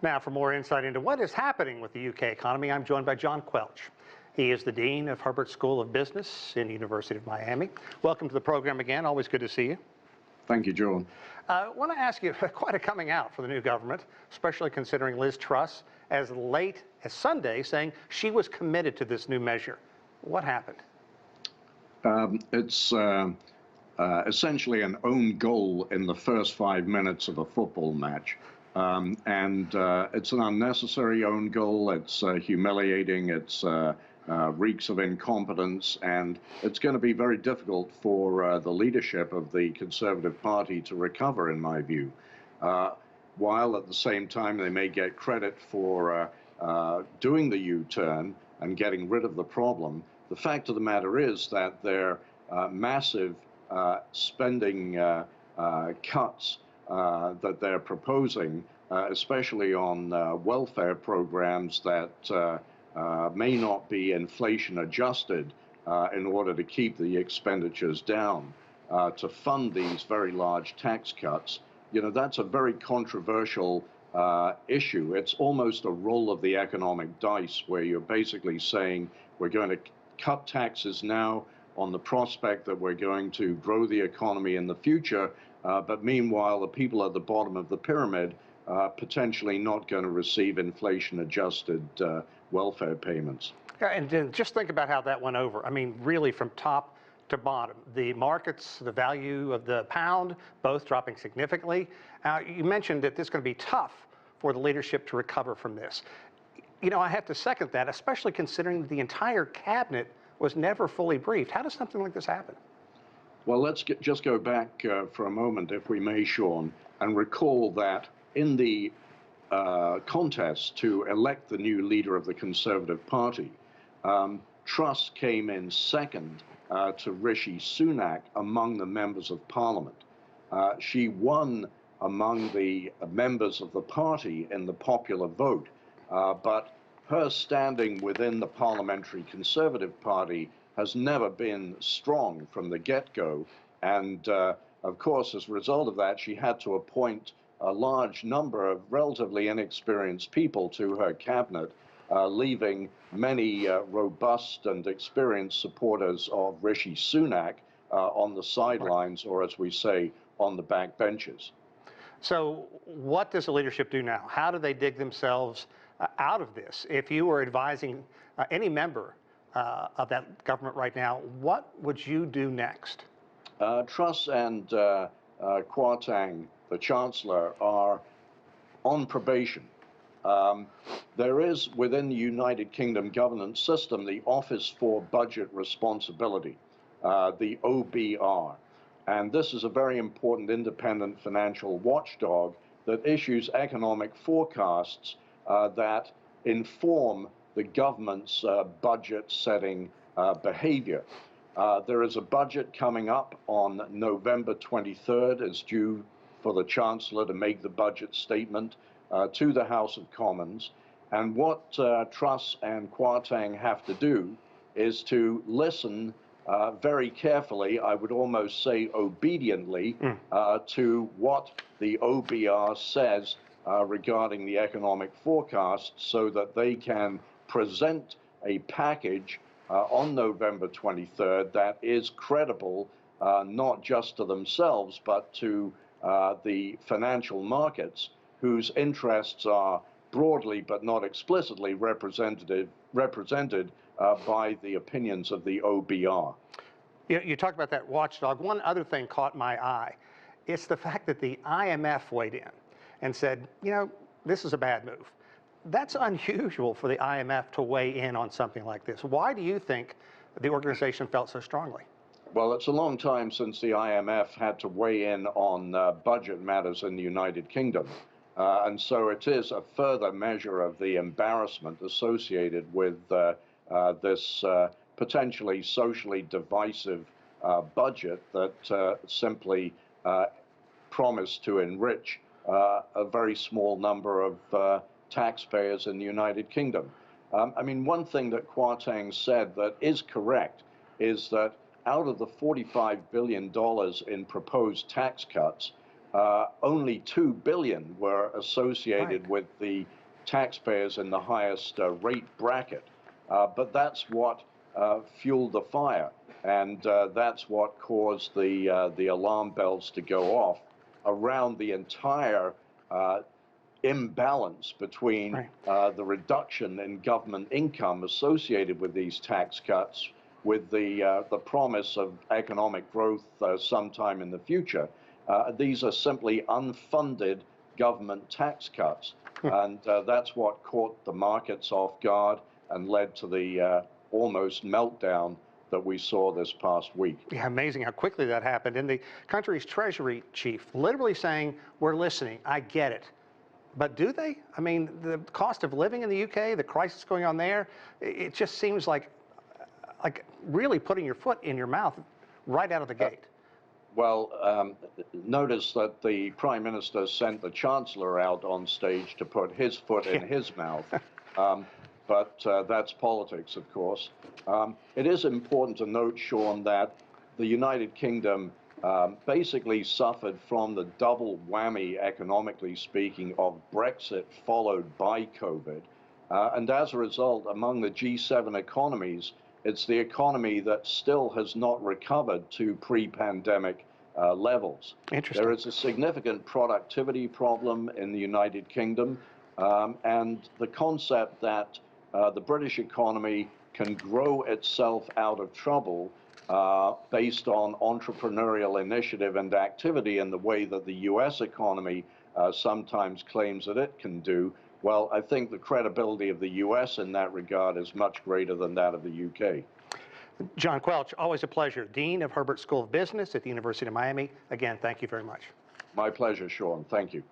Now, for more insight into what is happening with the UK economy, I'm joined by John Quelch. He is the Dean of Herbert School of Business in the University of Miami. Welcome to the program again. Always good to see you. Thank you, John. I want to ask you, quite a coming out for the new government, especially considering Liz Truss as late as Sunday saying she was committed to this new measure. What happened? It's essentially an own goal in the first 5 minutes of a football match. It's an unnecessary own goal. It's humiliating. It's reeks of incompetence, and it's going to be very difficult for the leadership of the Conservative Party to recover, in my view. While at the same time they may get credit for doing the U-turn and getting rid of the problem, the fact of the matter is that their massive spending cuts that they're proposing, especially on welfare programs that may not be inflation adjusted in order to keep the expenditures down, to fund these very large tax cuts, you know, that's a very controversial issue. It's almost a roll of the economic dice, where you're basically saying we're going to cut taxes now on the prospect that we're going to grow the economy in the future, but meanwhile the people at the bottom of the pyramid potentially not going to receive inflation-adjusted welfare payments. Yeah, and just think about how that went over. I mean, really from top to bottom. The markets, the value of the pound, both dropping significantly. You mentioned that this is going to be tough for the leadership to recover from this. You know, I have to second that, especially considering the entire cabinet was never fully briefed. How does something like this happen? Well, let's just go back for a moment, if we may, Sean, and recall that in the contest to elect the new leader of the Conservative Party, Truss came in second to Rishi Sunak among the members of Parliament. She won among the members of the party in the popular vote, but her standing within the Parliamentary Conservative Party has never been strong from the get-go, and of course, as a result of that, she had to appoint a large number of relatively inexperienced people to her cabinet, leaving many robust and experienced supporters of Rishi Sunak on the sidelines, or as we say, on the back benches. So what does the leadership do now? How do they dig themselves out of this? If you were advising any member of that government right now, what would you do next? Truss and Kwarteng, the Chancellor, are on probation. There is, within the United Kingdom governance system, the Office for Budget Responsibility, the OBR. And this is a very important independent financial watchdog that issues economic forecasts that inform the government's budget-setting behavior. There is a budget coming up on November 23rd. It's due for the Chancellor to make the budget statement to the House of Commons. And what Truss and Kwarteng have to do is to listen very carefully, I would almost say obediently, to what the OBR says regarding the economic forecast, so that they can present a package on November 23rd that is credible, not just to themselves, but to the financial markets, whose interests are broadly but not explicitly represented by the opinions of the OBR. You talked about that watchdog. One other thing caught my eye. It's the fact that the IMF weighed in and said, you know, this is a bad move. That's unusual for the IMF to weigh in on something like this. Why do you think the organization felt so strongly? Well, it's a long time since the IMF had to weigh in on budget matters in the United Kingdom. And so it is a further measure of the embarrassment associated with this potentially socially divisive budget that simply promised to enrich a very small number of taxpayers in the United Kingdom. I mean, one thing that Kwarteng said that is correct is that out of the $45 billion in proposed tax cuts, only $2 billion were associated Right. with the taxpayers in the highest rate bracket. But that's what fueled the fire, and that's what caused the alarm bells to go off around the entire imbalance between Right. the reduction in government income associated with these tax cuts, with the promise of economic growth sometime in the future. These are simply unfunded government tax cuts, and that's what caught the markets off guard and led to the almost meltdown that we saw this past week. Yeah, amazing how quickly that happened. And the country's treasury chief literally saying, we're listening, I get it. But do they? I mean, the cost of living in the UK, the crisis going on there, it just seems like really putting your foot in your mouth right out of the gate. Well, notice that the Prime Minister sent the Chancellor out on stage to put his foot in his mouth. But that's politics, of course. It is important to note, Sean, that the United Kingdom basically suffered from the double whammy, economically speaking, of Brexit followed by COVID. And as a result, among the G7 economies, it's the economy that still has not recovered to pre-pandemic levels. Interesting. There is a significant productivity problem in the United Kingdom, and the concept that the British economy can grow itself out of trouble based on entrepreneurial initiative and activity in the way that the U.S. economy sometimes claims that it can do. Well, I think the credibility of the U.S. in that regard is much greater than that of the U.K. John Quelch, always a pleasure. Dean of Herbert School of Business at the University of Miami. Again, thank you very much. My pleasure, Sean. Thank you.